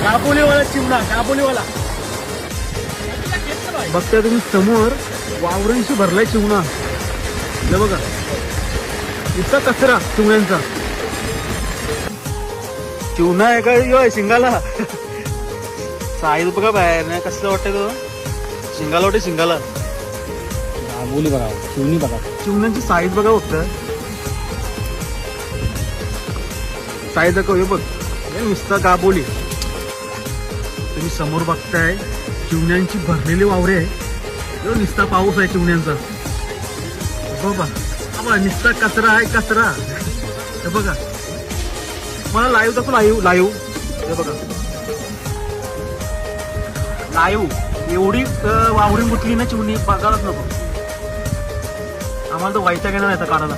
दापोलीवाला चिमणा, दापोलीवाला बघताय तुम्ही समोर वावरांशी भरलाय चिमणा. हे बघा इतका कचरा चिमण्यांचा. चिमणा आहे का यो शिंगाला साईज बघा बाहेर नाही कसं वाटतंय तो शिंगाला वाटते शिंगाला. बोली बघा चिमणी बघा चिमण्यांची साईज बघा फक्त साईज दाखव. हे बघ हे नुसतं गाबोली. तुम्ही समोर बघताय चिमण्यांची भरलेली वावरे आहे. नुसता पाऊस आहे चिमण्यांचा. बाबा बाबा नुसता कचरा आहे कचरा. हे बघा मला लाईव्ह दाखव लाईव्ह. हे बघा लाईव्ह एवढी वावरी मुटली ना चिमणी बघायलाच नको. आम्हाला तो व्हायचा घेणार आहे काढायला.